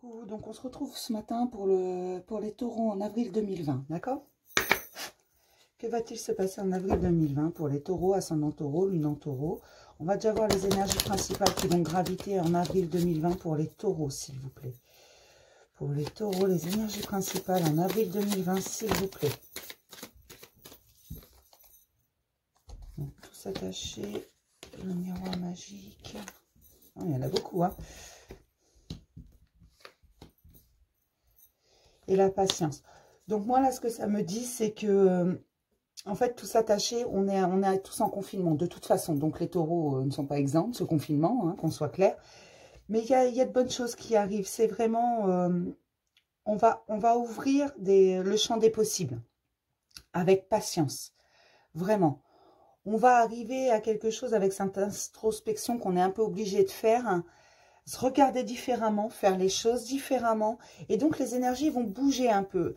Coucou, donc on se retrouve ce matin pour les taureaux en avril 2020, d'accord? Que va-t-il se passer en avril 2020 pour les taureaux, ascendant taureau, lune en taureau? On va déjà voir les énergies principales qui vont graviter en avril 2020 pour les taureaux, s'il vous plaît. Pour les taureaux, les énergies principales en avril 2020, s'il vous plaît. Donc, tout s'attacher, le miroir magique. Oh, il y en a beaucoup, hein? Et la patience. Donc moi là ce que ça me dit c'est que en fait tout s'attacher, on est tous en confinement de toute façon, donc les taureaux ne sont pas exempts de ce confinement, hein, qu'on soit clair, mais il y a de bonnes choses qui arrivent. C'est vraiment on va ouvrir le champ des possibles avec patience, vraiment. On va arriver à quelque chose avec cette introspection qu'on est un peu obligé de faire, hein, se regarder différemment, faire les choses différemment, et donc les énergies vont bouger un peu.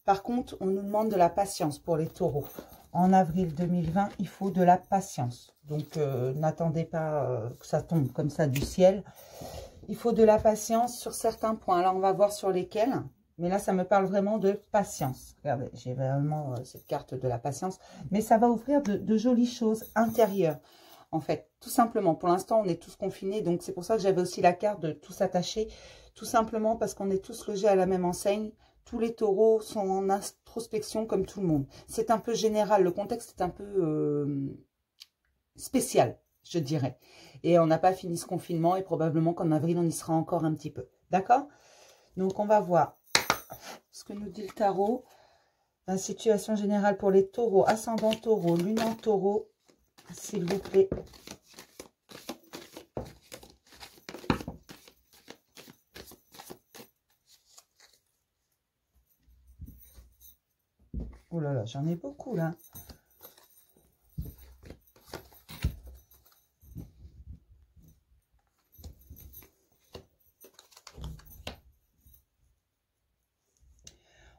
Par contre, on nous demande de la patience pour les taureaux. En avril 2020, il faut de la patience. Donc, n'attendez pas que ça tombe comme ça du ciel. Il faut de la patience sur certains points. Là, on va voir sur lesquels. Mais là, ça me parle vraiment de patience. Regardez, j'ai vraiment cette carte de la patience. Mais ça va ouvrir de jolies choses intérieures. En fait, tout simplement, pour l'instant, on est tous confinés, donc c'est pour ça que j'avais aussi la carte de tous attachés, tout simplement parce qu'on est tous logés à la même enseigne. Tous les taureaux sont en introspection comme tout le monde. C'est un peu général, le contexte est un peu spécial, je dirais. Et on n'a pas fini ce confinement et probablement qu'en avril, on y sera encore un petit peu. D'accord? Donc, on va voir ce que nous dit le tarot. La situation générale pour les taureaux, ascendant taureau, lune en taureau, s'il vous plaît. Oh là là, j'en ai beaucoup là.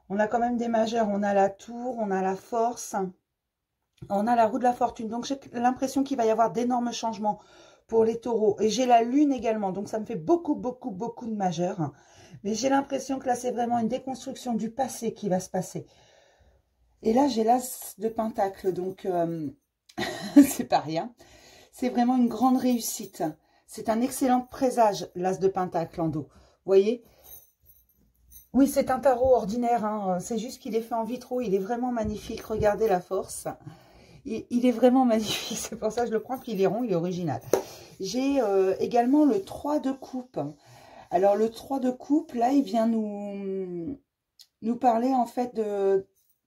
On a quand même des majeurs. On a la tour, on a la force. On a la roue de la fortune, donc j'ai l'impression qu'il va y avoir d'énormes changements pour les taureaux. Et j'ai la lune également, donc ça me fait beaucoup de majeurs. Mais j'ai l'impression que là, c'est vraiment une déconstruction du passé qui va se passer. Et là, j'ai l'as de pentacle, donc c'est pas rien. C'est vraiment une grande réussite. C'est un excellent présage, l'as de pentacle en dos. Vous voyez? Oui, c'est un tarot ordinaire, hein. C'est juste qu'il est fait en vitraux. Il est vraiment magnifique. Regardez la force. Il est vraiment magnifique, c'est pour ça que je le prends, puis il est rond, il est original. J'ai également le 3 de coupe. Alors le 3 de coupe, là, il vient nous parler en fait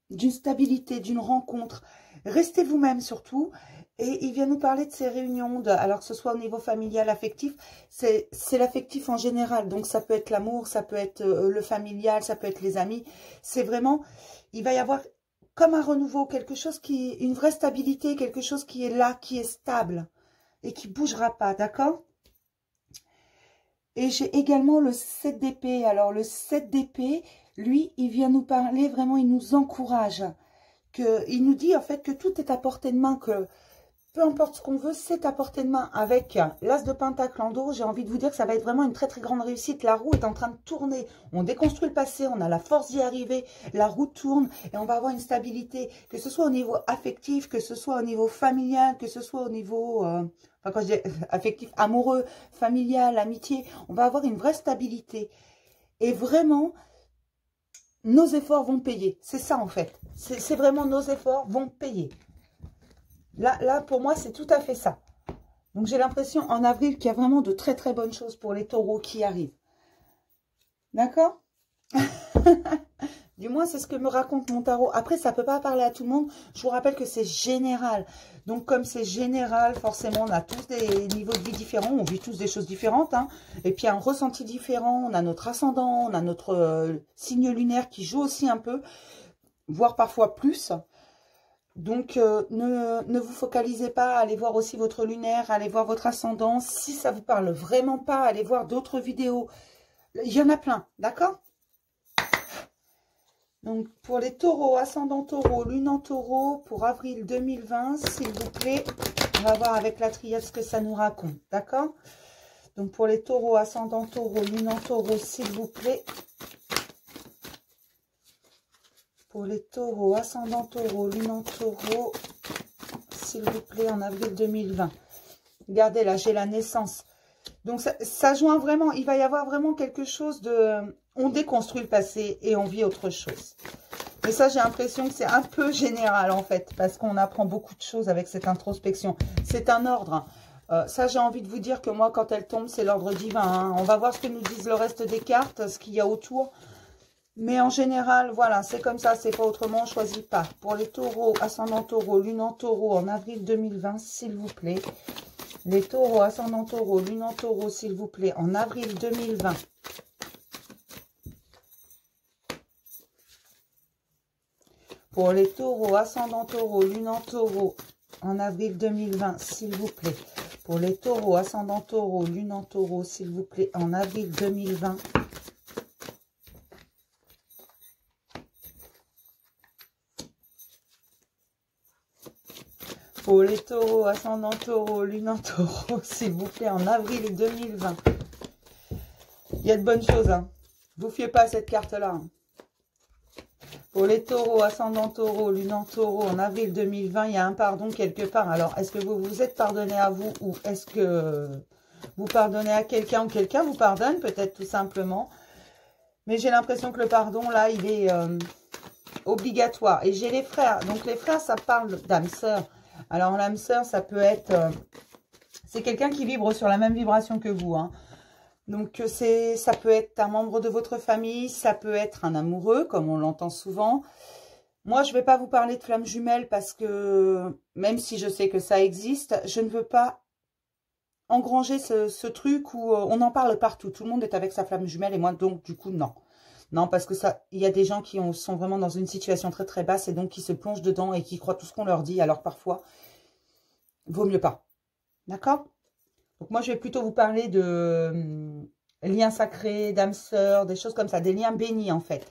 d'une stabilité, d'une rencontre. Restez vous-même surtout. Et il vient nous parler de ces réunions, alors que ce soit au niveau familial, affectif, c'est l'affectif en général. Donc ça peut être l'amour, ça peut être le familial, ça peut être les amis. C'est vraiment, il va y avoir comme un renouveau, quelque chose qui, une vraie stabilité, quelque chose qui est là, qui est stable et qui ne bougera pas, d'accord? Et j'ai également le 7 d'épée. Alors le 7 d'épée, lui, il vient nous parler, vraiment, il nous encourage. Il nous dit en fait que tout est à portée de main, que peu importe ce qu'on veut, c'est à portée de main. Avec l'as de pentacle en dos, j'ai envie de vous dire que ça va être vraiment une très grande réussite. La roue est en train de tourner. On déconstruit le passé, on a la force d'y arriver. La roue tourne et on va avoir une stabilité, que ce soit au niveau affectif, que ce soit au niveau familial, que ce soit au niveau, enfin quand je dis affectif, amoureux, familial, amitié, on va avoir une vraie stabilité. Et vraiment, nos efforts vont payer. C'est ça en fait. C'est vraiment nos efforts vont payer. Là, pour moi, c'est tout à fait ça. Donc, j'ai l'impression en avril qu'il y a vraiment de très bonnes choses pour les taureaux qui arrivent. D'accord? Du moins, c'est ce que me raconte mon tarot. Après, ça ne peut pas parler à tout le monde. Je vous rappelle que c'est général. Donc, comme c'est général, forcément, on a tous des niveaux de vie différents. On vit tous des choses différentes, hein. Et puis, un ressenti différent. On a notre ascendant, on a notre signe lunaire qui joue aussi un peu, voire parfois plus. Donc, ne vous focalisez pas, allez voir aussi votre lunaire, allez voir votre ascendant. Si ça ne vous parle vraiment pas, allez voir d'autres vidéos. Il y en a plein, d'accord? Donc, pour les taureaux, ascendant taureau, lune en taureau, pour avril 2020, s'il vous plaît, on va voir avec la triade ce que ça nous raconte, d'accord? Donc, pour les taureaux, ascendant taureau, lune en taureau, s'il vous plaît. Pour les taureaux, ascendant taureau, lune en taureau, s'il vous plaît, en avril 2020. Regardez, là, j'ai la naissance. Donc, ça joint vraiment, il va y avoir vraiment quelque chose de... On déconstruit le passé et on vit autre chose. Mais ça, j'ai l'impression que c'est un peu général, en fait, parce qu'on apprend beaucoup de choses avec cette introspection. C'est un ordre. Ça, j'ai envie de vous dire que moi, quand elle tombe, c'est l'ordre divin. Hein. On va voir ce que nous disent le reste des cartes, ce qu'il y a autour. Mais en général, voilà, c'est comme ça, c'est pas autrement, on choisit pas. Pour les taureaux, ascendant taureau, lune en taureau, en avril 2020, s'il vous plaît. Les taureaux, ascendant taureau, lune en taureau, s'il vous plaît, en avril 2020. Pour les taureaux, ascendant taureau, lune en taureau, en avril 2020, s'il vous plaît. Pour les taureaux, ascendant taureau, lune en taureau, s'il vous plaît, en avril 2020. Pour les taureaux, ascendant taureau, lune en taureau, s'il vous plaît, en avril 2020. Il y a de bonnes choses, hein. Vous fiez pas à cette carte-là. Hein. Pour les taureaux, ascendant taureau, lune en taureau, en avril 2020, il y a un pardon quelque part. Alors, est-ce que vous vous êtes pardonné à vous ou est-ce que vous pardonnez à quelqu'un ou quelqu'un vous pardonne, peut-être tout simplement. Mais j'ai l'impression que le pardon, là, il est obligatoire. Et j'ai les frères. Donc, les frères, ça parle d'âme sœur. Alors, l'âme sœur, ça peut être... c'est quelqu'un qui vibre sur la même vibration que vous. Hein. Donc, ça peut être un membre de votre famille. Ça peut être un amoureux, comme on l'entend souvent. Moi, je ne vais pas vous parler de flammes jumelles parce que, même si je sais que ça existe, je ne veux pas engranger ce truc où on en parle partout. Tout le monde est avec sa flamme jumelle et moi, donc, du coup, non. Non, parce que ça, il y a des gens qui sont vraiment dans une situation très très basse et donc qui se plongent dedans et qui croient tout ce qu'on leur dit. Alors parfois, vaut mieux pas. D'accord? Donc moi, je vais plutôt vous parler de liens sacrés, d'âmes sœurs, des choses comme ça, des liens bénis en fait.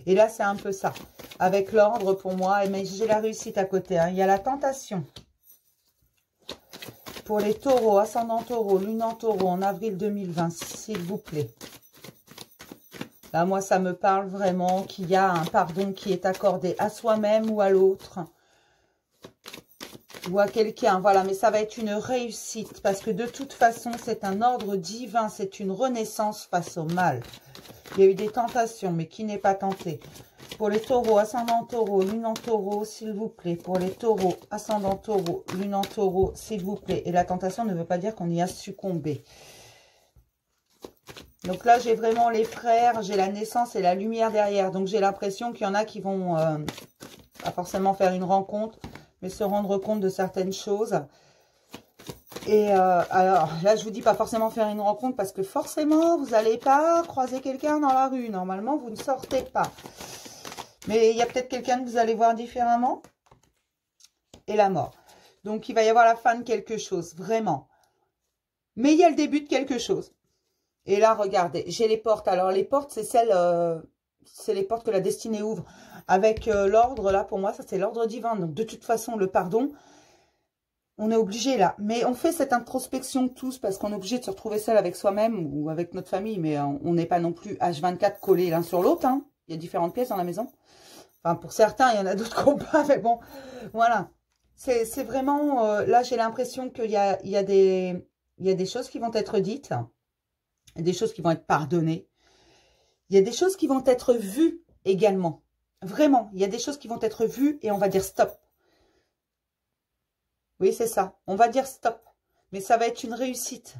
Et là, c'est un peu ça. Avec l'ordre pour moi, mais j'ai la réussite à côté. Hein. Il y a la tentation. Pour les taureaux, ascendant taureau, lune en taureau, en avril 2020, s'il vous plaît. Là, moi, ça me parle vraiment qu'il y a un pardon qui est accordé à soi-même ou à l'autre. Ou à quelqu'un, voilà. Mais ça va être une réussite. Parce que de toute façon, c'est un ordre divin. C'est une renaissance face au mal. Il y a eu des tentations, mais qui n'est pas tenté. Pour les taureaux, ascendant taureau, lune en taureau, s'il vous plaît. Pour les taureaux, ascendant taureau, lune en taureau, s'il vous plaît. Et la tentation ne veut pas dire qu'on y a succombé. Donc là, j'ai vraiment les frères, j'ai la naissance et la lumière derrière. Donc j'ai l'impression qu'il y en a qui vont pas forcément faire une rencontre, mais se rendre compte de certaines choses. Et alors là, je vous dis pas forcément faire une rencontre parce que forcément, vous n'allez pas croiser quelqu'un dans la rue. Normalement, vous ne sortez pas. Mais il y a peut-être quelqu'un que vous allez voir différemment. Et la mort. Donc il va y avoir la fin de quelque chose, vraiment. Mais il y a le début de quelque chose. Et là, regardez, j'ai les portes. Alors, les portes, c'est c'est les portes que la destinée ouvre. Avec l'ordre, là, pour moi, ça, c'est l'ordre divin. Donc, de toute façon, le pardon, on est obligé, là. Mais on fait cette introspection tous parce qu'on est obligé de se retrouver seul avec soi-même ou avec notre famille. Mais on n'est pas non plus H24 collés l'un sur l'autre. Hein. Il y a différentes pièces dans la maison. Enfin, pour certains, il y en a d'autres qui n'ont pas. Mais bon, voilà. C'est vraiment... là, j'ai l'impression qu'il y a des choses qui vont être dites. Il y a des choses qui vont être pardonnées. Il y a des choses qui vont être vues également. Vraiment, il y a des choses qui vont être vues et on va dire stop. Oui, c'est ça. On va dire stop. Mais ça va être une réussite.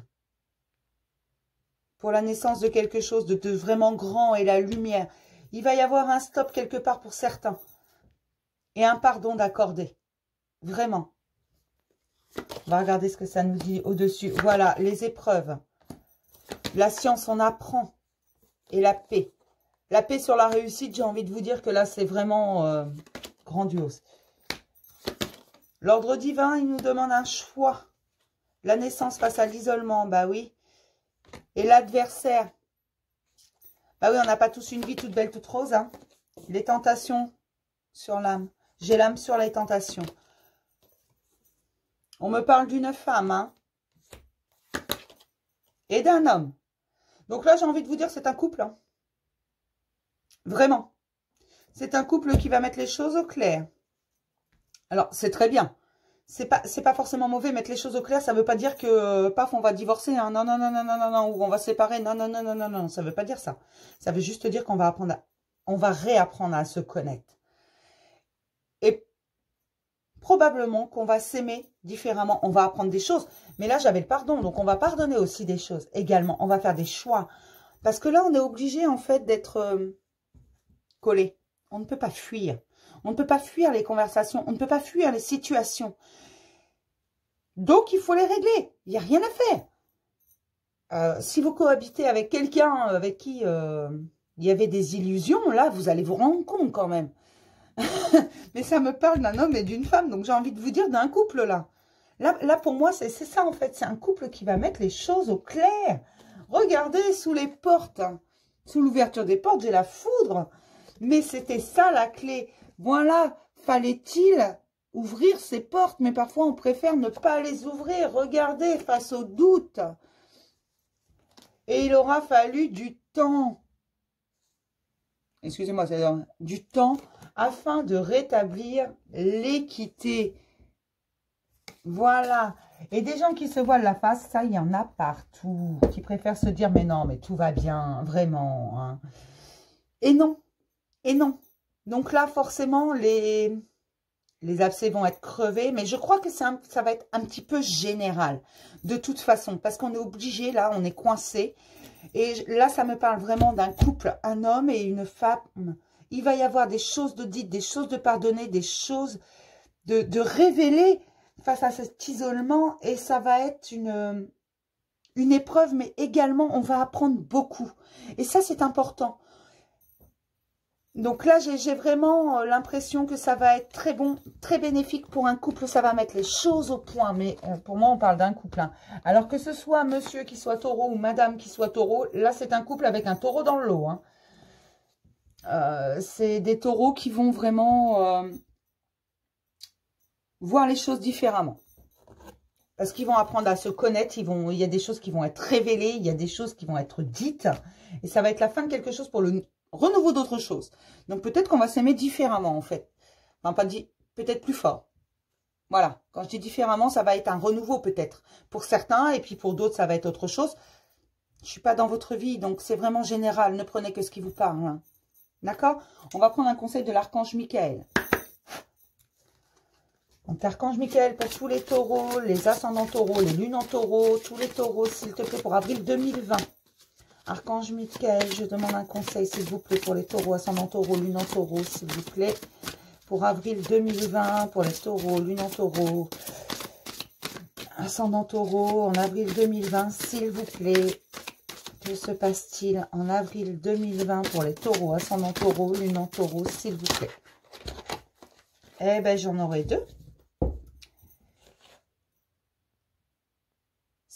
Pour la naissance de quelque chose de vraiment grand et la lumière. Il va y avoir un stop quelque part pour certains. Et un pardon d'accorder. Vraiment. On va regarder ce que ça nous dit au-dessus. Voilà, les épreuves. La science, on apprend. Et la paix. La paix sur la réussite, j'ai envie de vous dire que là, c'est vraiment grandiose. L'ordre divin, il nous demande un choix. La naissance face à l'isolement, bah oui. Et l'adversaire. Bah oui, on n'a pas tous une vie toute belle, toute rose. Hein. Les tentations sur l'âme. J'ai l'âme sur les tentations. On me parle d'une femme, hein. et d'un homme. Donc là, j'ai envie de vous dire, c'est un couple. Hein. Vraiment. C'est un couple qui va mettre les choses au clair. Alors, c'est très bien. C'est pas forcément mauvais, mettre les choses au clair, ça veut pas dire que, paf, on va divorcer. Hein. Non, non, non, non, non, non, non, ou on va se séparer. Non, non, non, non, non, non, ça veut pas dire ça. Ça veut juste dire qu'on va apprendre on va réapprendre à se connaître. Et probablement qu'on va s'aimer différemment. On va apprendre des choses. Mais là, j'avais le pardon. Donc, on va pardonner aussi des choses également. On va faire des choix. Parce que là, on est obligé, en fait, d'être collé. On ne peut pas fuir. On ne peut pas fuir les conversations. On ne peut pas fuir les situations. Donc, il faut les régler. Il n'y a rien à faire. Si vous cohabitez avec quelqu'un avec qui il y avait des illusions, là, vous allez vous rendre compte quand même. Mais ça me parle d'un homme et d'une femme. Donc, j'ai envie de vous dire d'un couple, là. Là, pour moi, c'est ça, en fait. C'est un couple qui va mettre les choses au clair. Regardez, sous les portes, hein. Sous l'ouverture des portes, j'ai la foudre. Mais c'était ça, la clé. Voilà, fallait-il ouvrir ces portes, mais parfois on préfère ne pas les ouvrir. Regardez, face au doute. Et il aura fallu du temps. Excusez-moi, c'est du temps afin de rétablir l'équité. Voilà. Et des gens qui se voilent la face, ça, il y en a partout. Qui préfèrent se dire, mais non, mais tout va bien, vraiment. Hein. Et non. Et non. Donc là, forcément, les abcès vont être crevés. Mais je crois que ça va être un petit peu général. De toute façon. Parce qu'on est obligé, là, on est coincé. Et là, ça me parle vraiment d'un couple, un homme et une femme. Il va y avoir des choses de dites, des choses de pardonner, des choses de révéler face à cet isolement. Et ça va être une épreuve, mais également, on va apprendre beaucoup. Et ça, c'est important. Donc là, j'ai vraiment l'impression que ça va être très bon, très bénéfique pour un couple. Ça va mettre les choses au point. Mais pour moi, on parle d'un couple. Hein. Alors que ce soit monsieur qui soit taureau ou madame qui soit taureau, là, c'est un couple avec un taureau dans le lot. Hein. C'est des taureaux qui vont vraiment voir les choses différemment. Parce qu'ils vont apprendre à se connaître. Il y a des choses qui vont être révélées. Il y a des choses qui vont être dites. Et ça va être la fin de quelque chose pour le renouveau d'autre chose. Donc, peut-être qu'on va s'aimer différemment, en fait. Enfin, pas dit, peut-être plus fort. Voilà. Quand je dis différemment, ça va être un renouveau, peut-être. Pour certains, et puis pour d'autres, ça va être autre chose. Je ne suis pas dans votre vie, donc c'est vraiment général. Ne prenez que ce qui vous parle. Hein. D'accord? On va prendre un conseil de l'archange Michael. Donc, l'archange Michael pour tous les taureaux, les ascendants taureaux, les lunes en taureau, tous les taureaux, s'il te plaît, pour avril 2020. Archange Michael, je demande un conseil, s'il vous plaît, pour les taureaux, ascendant taureau, lune en taureau, s'il vous plaît. Pour avril 2020, pour les taureaux, lune en taureau, ascendant taureau, en avril 2020, s'il vous plaît. Que se passe-t-il en avril 2020 pour les taureaux, ascendant taureau, lune en taureau, s'il vous plaît? Eh bien, j'en aurai deux.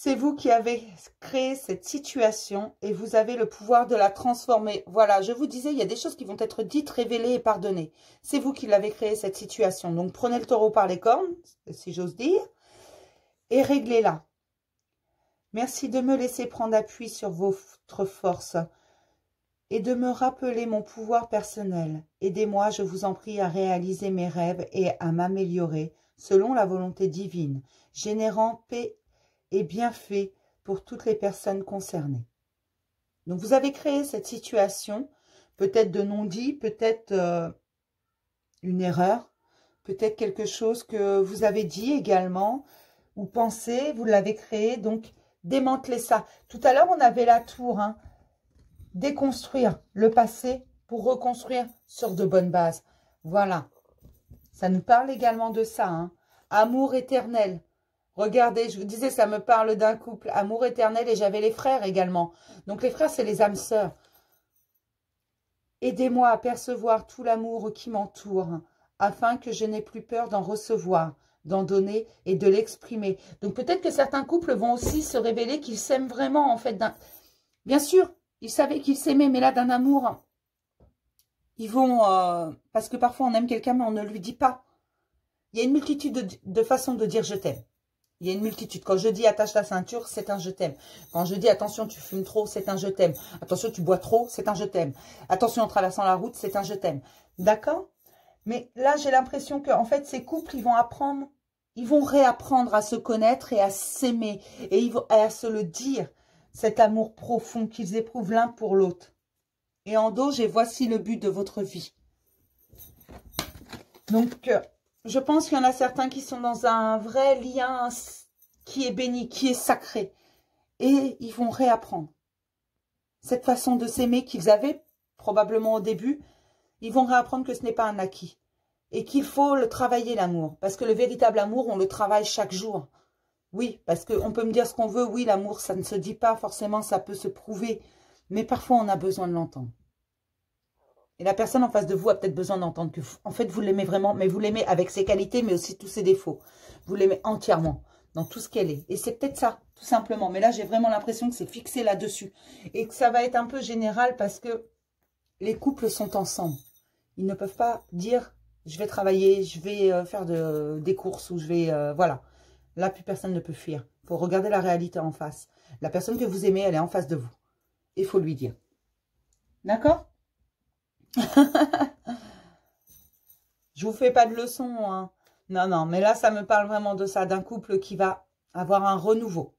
C'est vous qui avez créé cette situation et vous avez le pouvoir de la transformer. Voilà, je vous disais, il y a des choses qui vont être dites, révélées et pardonnées. C'est vous qui l'avez créé, cette situation. Donc, prenez le taureau par les cornes, si j'ose dire, et réglez-la. Merci de me laisser prendre appui sur votre force et de me rappeler mon pouvoir personnel. Aidez-moi, je vous en prie, à réaliser mes rêves et à m'améliorer selon la volonté divine, générant paix et bienfait pour toutes les personnes concernées. Donc, vous avez créé cette situation, peut-être de non-dit, peut-être une erreur, peut-être quelque chose que vous avez dit également, ou pensé, vous l'avez créé, donc démantelez ça. Tout à l'heure, on avait la tour, hein, déconstruire le passé pour reconstruire sur de bonnes bases. Voilà, ça nous parle également de ça, hein. Amour éternel. Regardez, je vous disais, ça me parle d'un couple, amour éternel, et j'avais les frères également. Donc les frères, c'est les âmes sœurs. Aidez-moi à percevoir tout l'amour qui m'entoure, afin que je n'ai plus peur d'en recevoir, d'en donner et de l'exprimer. Donc peut-être que certains couples vont aussi se révéler qu'ils s'aiment vraiment, en fait. Bien sûr, ils savaient qu'ils s'aimaient, mais là, d'un amour, ils vont... parce que parfois, on aime quelqu'un, mais on ne lui dit pas. Il y a une multitude de façons de dire « je t'aime ». Il y a une multitude. Quand je dis attache ta ceinture, c'est un je t'aime. Quand je dis attention, tu fumes trop, c'est un je t'aime. Attention, tu bois trop, c'est un je t'aime. Attention, en traversant la route, c'est un je t'aime. D'accord? Mais là, j'ai l'impression que, en fait, ces couples, ils vont apprendre, ils vont réapprendre à se connaître et à s'aimer. Et à se le dire, cet amour profond qu'ils éprouvent l'un pour l'autre. Et en dos, j'ai voici le but de votre vie. Donc, je pense qu'il y en a certains qui sont dans un vrai lien qui est béni, qui est sacré. Et ils vont réapprendre. Cette façon de s'aimer qu'ils avaient probablement au début, ils vont réapprendre que ce n'est pas un acquis. Et qu'il faut le travailler, l'amour. Parce que le véritable amour, on le travaille chaque jour. Oui, parce qu'on peut me dire ce qu'on veut. Oui, l'amour, ça ne se dit pas forcément, ça peut se prouver. Mais parfois, on a besoin de l'entendre. Et la personne en face de vous a peut-être besoin d'entendre que, en fait, vous l'aimez vraiment, mais vous l'aimez avec ses qualités, mais aussi tous ses défauts. Vous l'aimez entièrement, dans tout ce qu'elle est. Et c'est peut-être ça, tout simplement. Mais là, j'ai vraiment l'impression que c'est fixé là-dessus. Et que ça va être un peu général parce que les couples sont ensemble. Ils ne peuvent pas dire, je vais travailler, je vais faire des courses ou je vais... voilà. Là, plus personne ne peut fuir. Il faut regarder la réalité en face. La personne que vous aimez, elle est en face de vous. Il faut lui dire. D'accord? Je vous fais pas de leçon, hein. Non, non, mais là, ça me parle vraiment de ça, d'un couple qui va avoir un renouveau.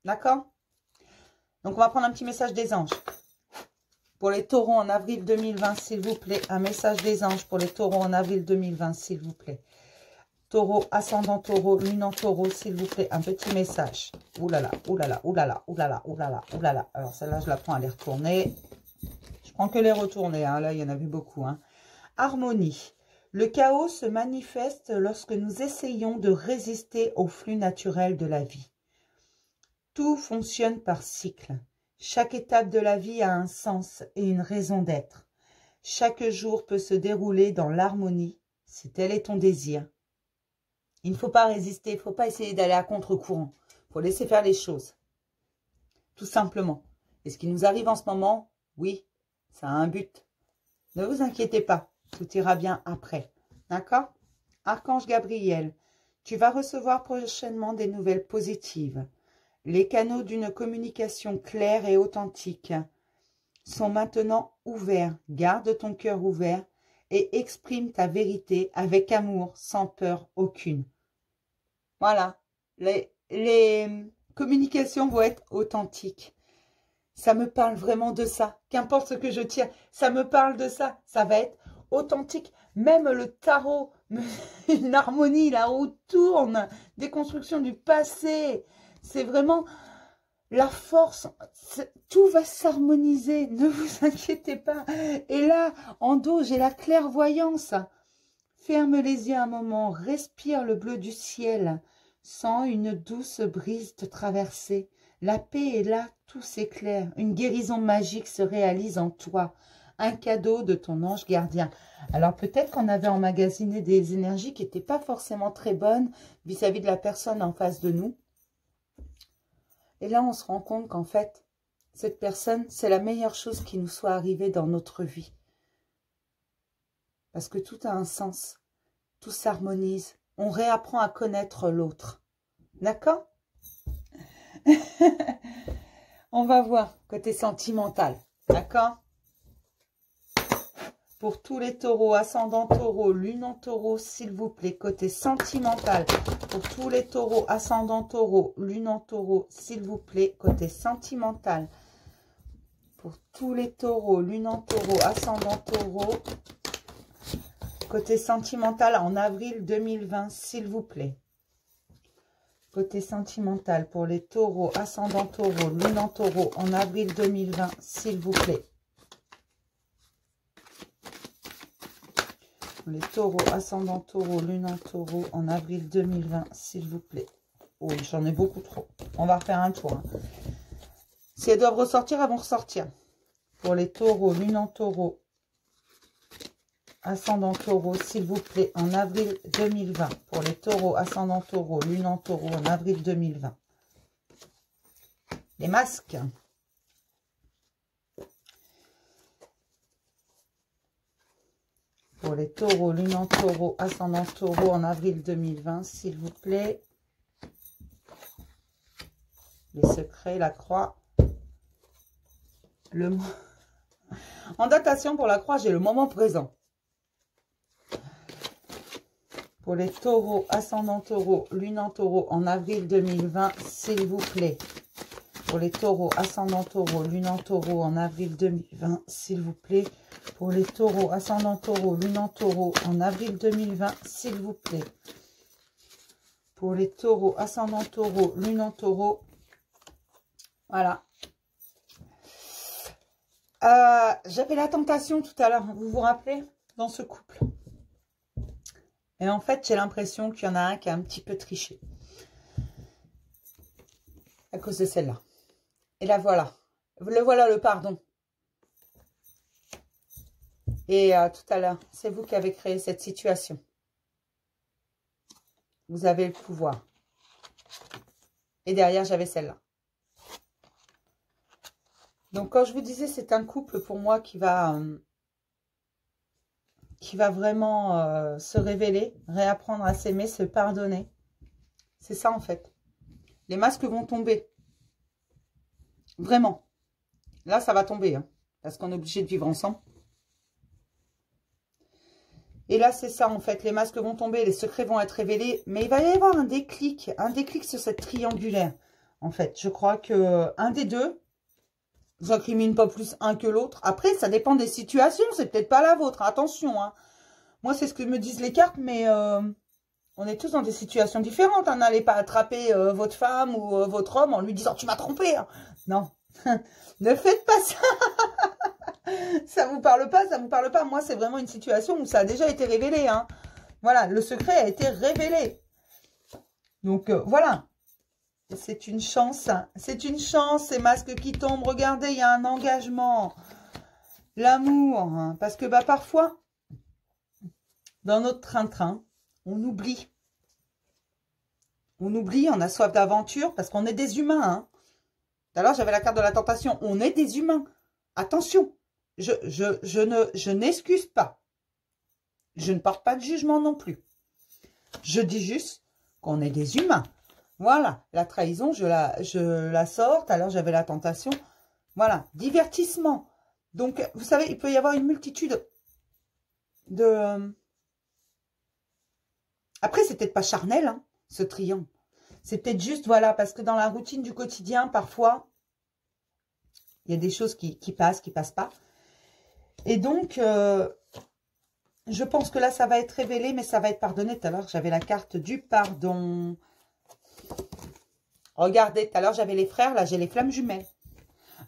D'accord? Donc, on va prendre un petit message des anges. Pour les taureaux en avril 2020, s'il vous plaît. Un message des anges pour les taureaux en avril 2020, s'il vous plaît. Taureau, ascendant taureau, lune en taureau, s'il vous plaît. Un petit message. Ouh là là, ouh là là, ouh là là, ouh là là, ouh là là, ouh là là. Alors, celle-là, je la prends à les retourner. Je prends que les retourner, hein. Là, il y en a vu beaucoup, hein. Harmonie. Le chaos se manifeste lorsque nous essayons de résister au flux naturel de la vie. Tout fonctionne par cycle. Chaque étape de la vie a un sens et une raison d'être. Chaque jour peut se dérouler dans l'harmonie, si tel est ton désir. Il ne faut pas résister, il ne faut pas essayer d'aller à contre-courant. Il faut laisser faire les choses. Tout simplement. Et ce qui nous arrive en ce moment, oui, ça a un but. Ne vous inquiétez pas. Tout ira bien après. D'accord? Archange Gabriel, tu vas recevoir prochainement des nouvelles positives. Les canaux d'une communication claire et authentique sont maintenant ouverts. Garde ton cœur ouvert et exprime ta vérité avec amour, sans peur aucune. Voilà. Les communications vont être authentiques. Ça me parle vraiment de ça. Qu'importe ce que je tire, ça me parle de ça. Ça va être authentique. Même le tarot, une harmonie, la roue tourne, déconstruction du passé. C'est vraiment la force. Tout va s'harmoniser. Ne vous inquiétez pas. Et là, en dos, j'ai la clairvoyance. Ferme les yeux un moment. Respire le bleu du ciel. Sens une douce brise te traverser. La paix est là, tout s'éclaire. Une guérison magique se réalise en toi. Un cadeau de ton ange gardien. Alors peut-être qu'on avait emmagasiné des énergies qui n'étaient pas forcément très bonnes vis-à-vis de la personne en face de nous. Et là, on se rend compte qu'en fait, cette personne, c'est la meilleure chose qui nous soit arrivée dans notre vie. Parce que tout a un sens. Tout s'harmonise. On réapprend à connaître l'autre. D'accord? On va voir côté sentimental. D'accord? Pour tous les taureaux, ascendant taureau, lune en taureau, s'il vous plaît, côté sentimental. Pour tous les taureaux, ascendant taureau, lune en taureau, s'il vous plaît, côté sentimental. Pour tous les taureaux, lune en taureau, ascendant taureau, côté sentimental en avril 2020, s'il vous plaît. Côté sentimental pour les taureaux, ascendant taureau, lune en taureau, en avril 2020, s'il vous plaît. Les taureaux, ascendant taureau, lune en taureau, en avril 2020, s'il vous plaît. Oui, j'en ai beaucoup trop. On va refaire un tour. Hein. Si elles doivent ressortir, elles vont ressortir. Pour les taureaux, lune en taureau, ascendant taureau, s'il vous plaît, en avril 2020. Pour les taureaux, ascendant taureau, lune en taureau, en avril 2020. Les masques. Pour les taureaux, lune en taureau, ascendant taureau, en avril 2020, s'il vous plaît. Les secrets, la croix. En datation pour la croix, j'ai le moment présent. Pour les taureaux, ascendant taureau, lune en taureau en avril 2020, s'il vous plaît. Pour les taureaux, ascendant taureau, lune en taureau en avril 2020, s'il vous plaît. Pour les taureaux, ascendant taureau, lune en taureau en avril 2020, s'il vous plaît. Pour les taureaux, ascendant taureau, lune en taureau. Voilà. J'avais la tentation tout à l'heure, vous vous rappelez, dans ce couple. Et en fait, j'ai l'impression qu'il y en a un qui a un petit peu triché. À cause de celle-là. Et la voilà. Le voilà le pardon. Et tout à l'heure, c'est vous qui avez créé cette situation. Vous avez le pouvoir. Et derrière, j'avais celle-là. Donc, quand je vous disais, c'est un couple pour moi qui va vraiment se révéler, réapprendre à s'aimer, se pardonner. C'est ça, en fait. Les masques vont tomber. Vraiment. Là, ça va tomber, hein, parce qu'on est obligé de vivre ensemble. Et là, c'est ça, en fait. Les masques vont tomber, les secrets vont être révélés. Mais il va y avoir un déclic sur cette triangulaire. En fait, je crois que un des deux, je n'incrimine pas plus un que l'autre. Après, ça dépend des situations. C'est peut-être pas la vôtre. Attention, hein. Moi, c'est ce que me disent les cartes, mais on est tous dans des situations différentes. Hein. N'allez pas attraper votre femme ou votre homme en lui disant « Tu m'as trompé hein. !» Non, ne faites pas ça. Ça vous parle pas, ça vous parle pas. Moi, c'est vraiment une situation où ça a déjà été révélé. Hein. Voilà, le secret a été révélé. Donc, voilà. C'est une chance. C'est une chance, ces masques qui tombent. Regardez, il y a un engagement. L'amour. Hein, parce que parfois, dans notre train-train, on oublie. On oublie, on a soif d'aventure parce qu'on est des humains. Hein. Tout à l'heure, j'avais la carte de la tentation. On est des humains. Attention. Je n'excuse pas. Je ne porte pas de jugement non plus. Je dis juste qu'on est des humains. Voilà, la trahison, je la sors. Tout à l'heure, j'avais la tentation. Voilà, divertissement. Donc, vous savez, il peut y avoir une multitude de... Après, c'est peut-être pas charnel, hein, ce triangle. C'est peut-être juste, voilà, parce que dans la routine du quotidien, parfois, il y a des choses qui passent pas. Et donc, je pense que là, ça va être révélé, mais ça va être pardonné. Tout à l'heure, j'avais la carte du pardon. Regardez, tout à l'heure, j'avais les frères. Là, j'ai les flammes jumelles.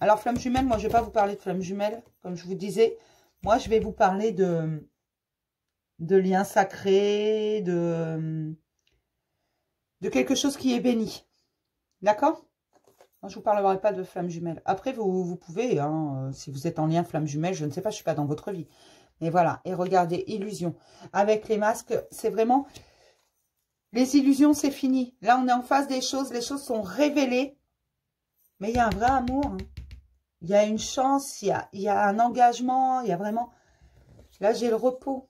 Alors, flammes jumelles, moi, je ne vais pas vous parler de flammes jumelles. Comme je vous disais, moi, je vais vous parler de liens sacrés, de quelque chose qui est béni. D'accord ? Je ne vous parlerai pas de flammes jumelles. Après, vous pouvez, hein, si vous êtes en lien flammes jumelles, je ne sais pas, je ne suis pas dans votre vie. Mais voilà, et regardez, illusion. Avec les masques, c'est vraiment... Les illusions, c'est fini. Là, on est en face des choses, les choses sont révélées. Mais il y a un vrai amour. Hein. Il y a une chance, il y a un engagement, il y a vraiment... Là, j'ai le repos.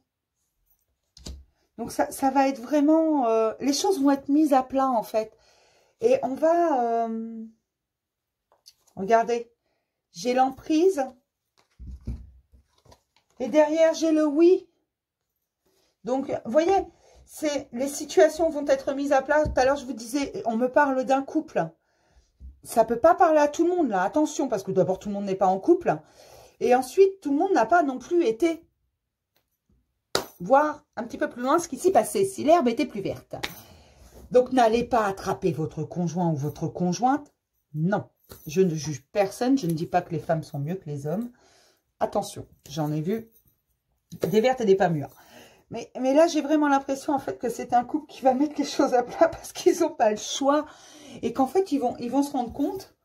Donc, ça va être vraiment... les choses vont être mises à plat, en fait. Et on va... Regardez, j'ai l'emprise. Et derrière, j'ai le oui. Donc, vous voyez, les situations vont être mises à plat. Tout à l'heure, je vous disais, on me parle d'un couple. Ça ne peut pas parler à tout le monde, là. Attention, parce que d'abord, tout le monde n'est pas en couple. Et ensuite, tout le monde n'a pas non plus été voir un petit peu plus loin ce qui s'y passait, si l'herbe était plus verte. Donc, n'allez pas attraper votre conjoint ou votre conjointe. Non. Je ne juge personne, je ne dis pas que les femmes sont mieux que les hommes. Attention, j'en ai vu des vertes et des pas mûres. Mais là, j'ai vraiment l'impression, en fait, que c'est un couple qui va mettre les choses à plat parce qu'ils n'ont pas le choix. Et qu'en fait, ils vont se rendre compte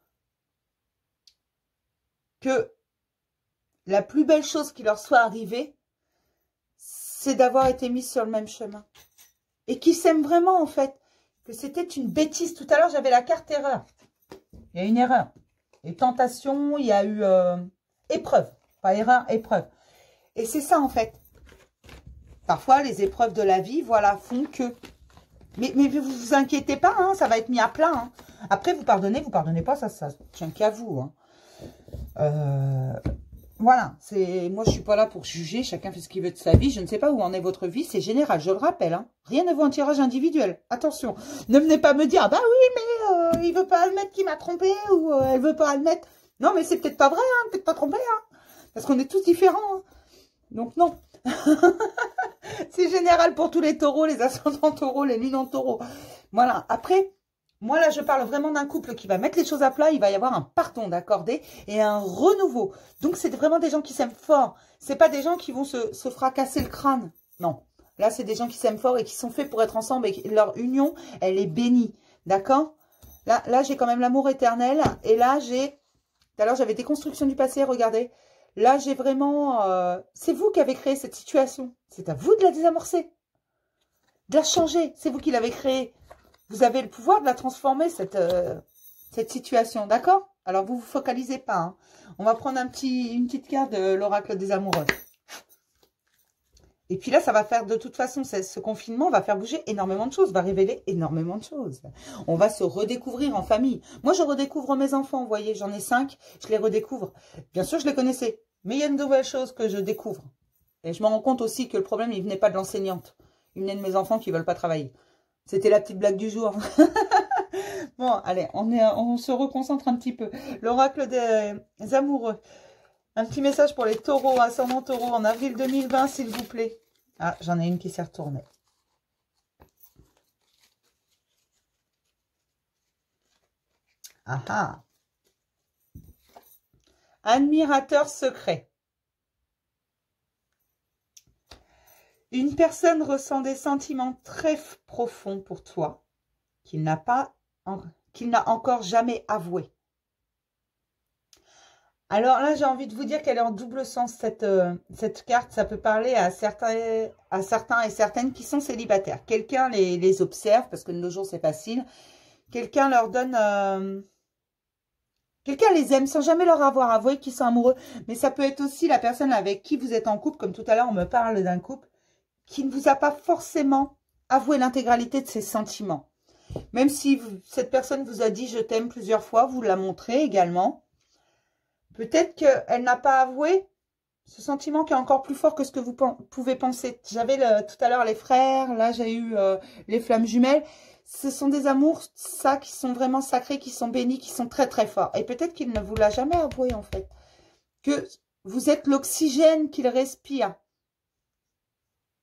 que la plus belle chose qui leur soit arrivée, c'est d'avoir été mis sur le même chemin. Et qu'ils s'aiment vraiment, en fait. Que c'était une bêtise. Tout à l'heure, j'avais la carte erreur. Il y a une erreur. Et tentation, il y a eu épreuve. Pas erreur, épreuve. Et c'est ça, en fait. Parfois, les épreuves de la vie, voilà, font que. Mais vous inquiétez pas, hein, ça va être mis à plat. Hein. Après, vous pardonnez pas, ça tient qu'à vous. Hein. Voilà, moi je suis pas là pour juger, chacun fait ce qu'il veut de sa vie. Je ne sais pas où en est votre vie, c'est général, je le rappelle. Hein. Rien ne vaut un tirage individuel. Attention, ne venez pas me dire, ah bah oui, mais il veut pas admettre qu'il m'a trompé ou elle veut pas admettre. Non, mais c'est peut-être pas vrai, hein, peut-être pas trompé, hein, parce qu'on est tous différents. Hein. Donc non. C'est général pour tous les taureaux, les ascendants taureaux, les lunes en taureau. Voilà, après, moi là je parle vraiment d'un couple qui va mettre les choses à plat, il va y avoir un pardon d'accordé et un renouveau. Donc c'est vraiment des gens qui s'aiment fort, c'est pas des gens qui vont se fracasser le crâne, non. Là c'est des gens qui s'aiment fort et qui sont faits pour être ensemble et leur union, elle est bénie, d'accord? Là j'ai quand même l'amour éternel et là j'ai, tout à l'heure j'avais des constructions du passé, regardez. Là, j'ai vraiment... c'est vous qui avez créé cette situation. C'est à vous de la désamorcer. De la changer. C'est vous qui l'avez créée. Vous avez le pouvoir de la transformer, cette situation. D'accord? Alors, vous ne vous focalisez pas. Hein. On va prendre une petite carte de l'oracle des amoureux. Et puis là, ça va faire, de toute façon, ce confinement va faire bouger énormément de choses, va révéler énormément de choses. On va se redécouvrir en famille. Moi, je redécouvre mes enfants, vous voyez, j'en ai 5, je les redécouvre. Bien sûr, je les connaissais, mais il y a une nouvelle chose que je découvre. Et je me rends compte aussi que le problème, il venait pas de l'enseignante. Il venait de mes enfants qui veulent pas travailler. C'était la petite blague du jour. Bon, allez, on se reconcentre un petit peu. L'oracle des amoureux. Un petit message pour les taureaux, ascendant taureau, en avril 2020, s'il vous plaît. Ah, j'en ai une qui s'est retournée. Ah ah. Admirateur secret. Une personne ressent des sentiments très profonds pour toi, qu'il n'a encore jamais avoué. Alors là, j'ai envie de vous dire qu'elle est en double sens, cette carte. Ça peut parler à certains et certaines qui sont célibataires. Quelqu'un les observe, parce que de nos jours, c'est facile. Quelqu'un leur donne... quelqu'un les aime sans jamais leur avoir avoué qu'ils sont amoureux. Mais ça peut être aussi la personne avec qui vous êtes en couple, comme tout à l'heure, on me parle d'un couple, qui ne vous a pas forcément avoué l'intégralité de ses sentiments. Même si cette personne vous a dit « je t'aime » plusieurs fois, vous la montrez également. Peut-être qu'elle n'a pas avoué ce sentiment qui est encore plus fort que ce que vous pouvez penser. J'avais tout à l'heure les frères, là j'ai eu les flammes jumelles. Ce sont des amours, ça, qui sont vraiment sacrés, qui sont bénis, qui sont très très forts. Et peut-être qu'il ne vous l'a jamais avoué en fait. Que vous êtes l'oxygène qu'il respire.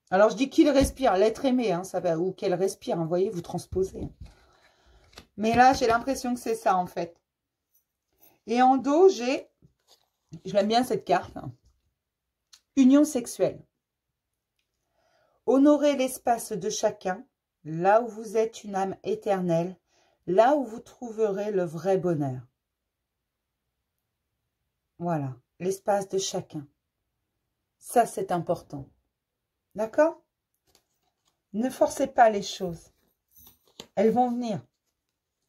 Alors je dis qu'il respire, l'être aimé, hein, ça va, ou qu'elle respire, hein, vous voyez, vous transposez. Mais là j'ai l'impression que c'est ça en fait. Et en dos j'ai... Je l'aime bien cette carte. Union sexuelle. Honorez l'espace de chacun, là où vous êtes une âme éternelle, là où vous trouverez le vrai bonheur. Voilà, l'espace de chacun. Ça, c'est important. D'accord? Ne forcez pas les choses. Elles vont venir.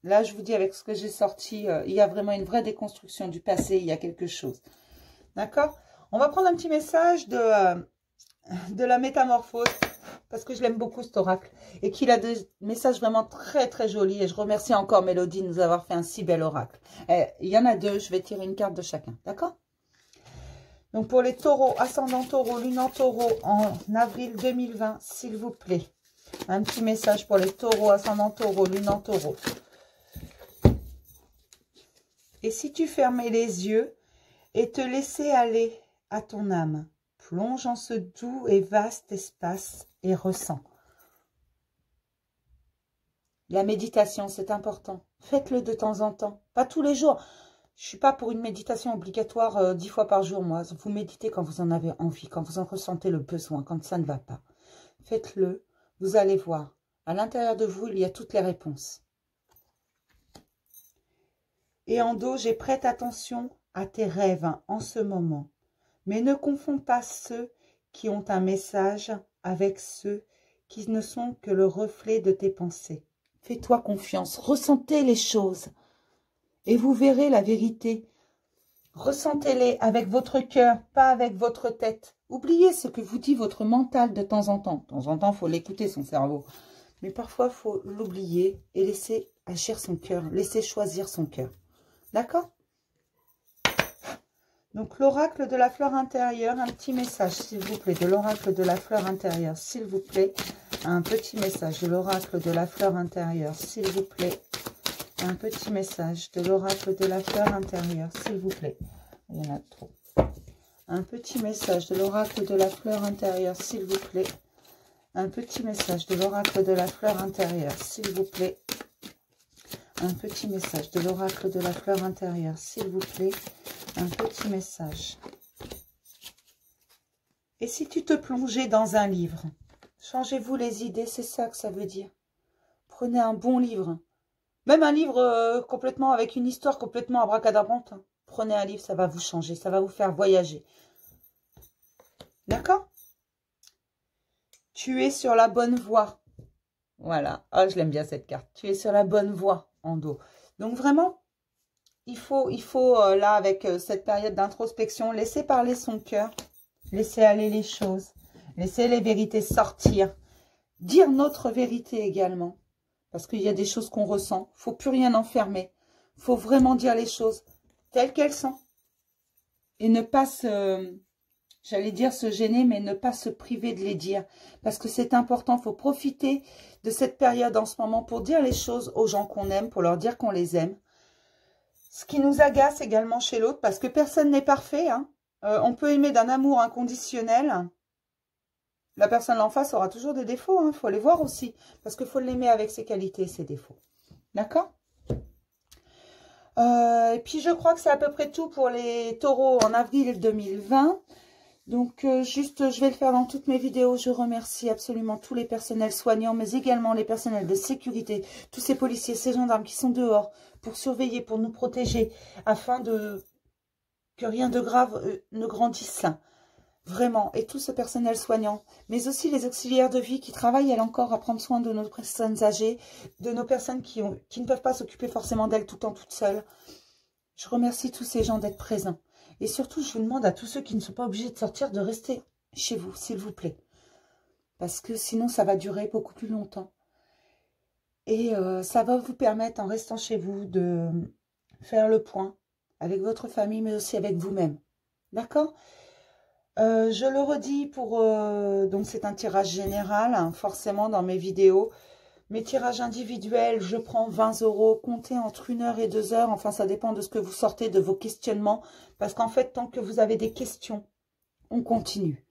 Là, je vous dis, avec ce que j'ai sorti, il y a vraiment une vraie déconstruction du passé. Il y a quelque chose. D'accord? On va prendre un petit message de la métamorphose. Parce que je l'aime beaucoup, cet oracle. Et qu'il a des messages vraiment très, très jolis. Et je remercie encore Mélodie de nous avoir fait un si bel oracle. Il y en a deux. Je vais tirer une carte de chacun. D'accord? Donc, pour les taureaux, ascendant taureau, lune en taureau, en avril 2020, s'il vous plaît. Un petit message pour les taureaux, ascendant taureau, lune en taureau. Et si tu fermais les yeux et te laissais aller à ton âme, plonge en ce doux et vaste espace et ressens. La méditation, c'est important. Faites-le de temps en temps, pas tous les jours. Je ne suis pas pour une méditation obligatoire 10 fois par jour, moi. Vous méditez quand vous en avez envie, quand vous en ressentez le besoin, quand ça ne va pas. Faites-le, vous allez voir. À l'intérieur de vous, il y a toutes les réponses. Et en dos, j'ai prête attention à tes rêves en ce moment. Mais ne confonds pas ceux qui ont un message avec ceux qui ne sont que le reflet de tes pensées. Fais-toi confiance, ressentez les choses et vous verrez la vérité. Ressentez-les avec votre cœur, pas avec votre tête. Oubliez ce que vous dit votre mental de temps en temps. De temps en temps, il faut l'écouter, son cerveau. Mais parfois, il faut l'oublier et laisser agir son cœur, laisser choisir son cœur. D'accord? Donc, l'oracle de la fleur intérieure, un petit message, s'il vous plaît, de l'oracle de la fleur intérieure, s'il vous plaît. Un petit message de l'oracle de la fleur intérieure, s'il vous plaît. Un petit message de l'oracle de la fleur intérieure, s'il vous plaît. Il y en a trop. Un petit message de l'oracle de la fleur intérieure, s'il vous plaît. Un petit message de l'oracle de la fleur intérieure, s'il vous plaît. Un petit message de l'oracle de la fleur intérieure, s'il vous plaît. Un petit message. Et si tu te plongeais dans un livre? Changez-vous les idées, c'est ça que ça veut dire. Prenez un bon livre. Même un livre complètement avec une histoire complètement abracadabrante. Hein. Prenez un livre, ça va vous changer, ça va vous faire voyager. D'accord? Tu es sur la bonne voie. Voilà. Oh, je l'aime bien cette carte. Tu es sur la bonne voie en dos. Donc vraiment, il faut là, avec cette période d'introspection, laisser parler son cœur. Laisser aller les choses. Laisser les vérités sortir. Dire notre vérité également. Parce qu'il y a des choses qu'on ressent. Il ne faut plus rien enfermer. Il faut vraiment dire les choses telles qu'elles sont. Et ne pas se... J'allais dire se gêner, mais ne pas se priver de les dire. Parce que c'est important. Il faut profiter de cette période en ce moment pour dire les choses aux gens qu'on aime, pour leur dire qu'on les aime. Ce qui nous agace également chez l'autre, parce que personne n'est parfait. Hein. On peut aimer d'un amour inconditionnel. La personne en face aura toujours des défauts. Il faut les voir aussi. Parce qu'il faut l'aimer avec ses qualités et ses défauts. D'accord ? Et puis, je crois que c'est à peu près tout pour les taureaux en avril 2020. Donc, juste, je vais le faire dans toutes mes vidéos. Je remercie absolument tous les personnels soignants, mais également les personnels de sécurité, tous ces policiers, ces gendarmes qui sont dehors pour surveiller, pour nous protéger, afin que rien de grave ne grandisse. Vraiment. Et tout ce personnel soignant, mais aussi les auxiliaires de vie qui travaillent, elles encore, à prendre soin de nos personnes âgées, de nos personnes qui ne peuvent pas s'occuper forcément d'elles tout le temps toutes seules. Je remercie tous ces gens d'être présents. Et surtout, je vous demande à tous ceux qui ne sont pas obligés de sortir, de rester chez vous, s'il vous plaît. Parce que sinon, ça va durer beaucoup plus longtemps. Et ça va vous permettre, en restant chez vous, de faire le point avec votre famille, mais aussi avec vous-même. D'accord ? Je le redis pour... donc, c'est un tirage général, hein, forcément, dans mes vidéos. Mes tirages individuels, je prends 20 €, comptez entre 1 heure et 2 heures. Enfin, ça dépend de ce que vous sortez, de vos questionnements. Parce qu'en fait, tant que vous avez des questions, on continue.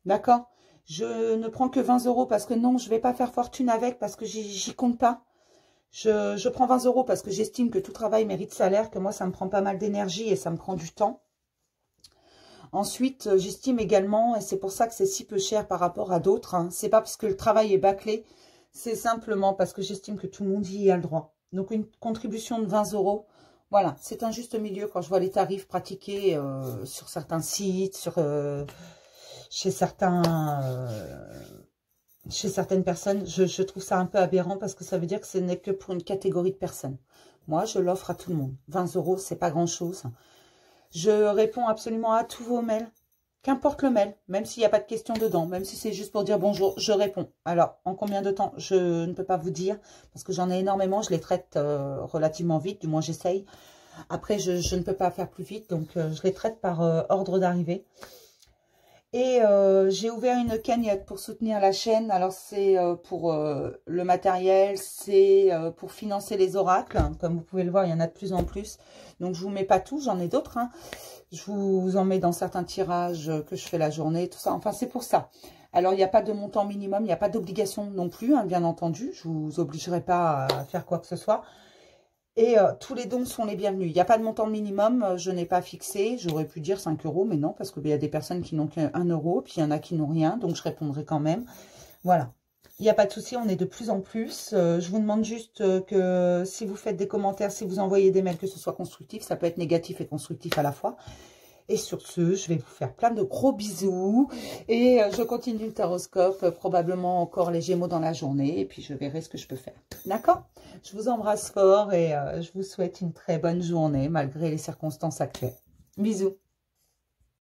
D'accord? Je ne prends que 20 € parce que non, je ne vais pas faire fortune avec, parce que j'y compte pas. Je prends 20 € parce que j'estime que tout travail mérite salaire, que moi, ça me prend pas mal d'énergie et ça me prend du temps. Ensuite, j'estime également, et c'est pour ça que c'est si peu cher par rapport à d'autres, hein, c'est pas parce que le travail est bâclé, c'est simplement parce que j'estime que tout le monde y a le droit. Donc, une contribution de 20 €, voilà, c'est un juste milieu quand je vois les tarifs pratiqués sur certains sites, chez certaines personnes. Je trouve ça un peu aberrant parce que ça veut dire que ce n'est que pour une catégorie de personnes. Moi, je l'offre à tout le monde. 20 €, c'est pas grand-chose. Je réponds absolument à tous vos mails. Qu'importe le mail, même s'il n'y a pas de questions dedans, même si c'est juste pour dire bonjour, je réponds. Alors, en combien de temps? Je ne peux pas vous dire, parce que j'en ai énormément, je les traite relativement vite, du moins j'essaye. Après, je ne peux pas faire plus vite, donc je les traite par ordre d'arrivée. Et j'ai ouvert une cagnotte pour soutenir la chaîne. Alors, c'est pour le matériel, c'est pour financer les oracles. Comme vous pouvez le voir, il y en a de plus en plus. Donc, je ne vous mets pas tout, j'en ai d'autres, hein. Je vous en mets dans certains tirages que je fais la journée, tout ça. Enfin, c'est pour ça. Alors, il n'y a pas de montant minimum, il n'y a pas d'obligation non plus, hein, bien entendu. Je ne vous obligerai pas à faire quoi que ce soit. Et tous les dons sont les bienvenus. Il n'y a pas de montant minimum, je n'ai pas fixé. J'aurais pu dire 5 €, mais non, parce qu'il y a des personnes qui n'ont qu'1 €, puis il y en a qui n'ont rien, donc je répondrai quand même. Voilà. Il n'y a pas de souci, on est de plus en plus. Je vous demande juste que si vous faites des commentaires, si vous envoyez des mails, que ce soit constructif, ça peut être négatif et constructif à la fois. Et sur ce, je vais vous faire plein de gros bisous. Et je continue le taroscope, probablement encore les Gémeaux dans la journée. Et puis, je verrai ce que je peux faire. D'accord? Je vous embrasse fort et je vous souhaite une très bonne journée, malgré les circonstances actuelles. Bisous.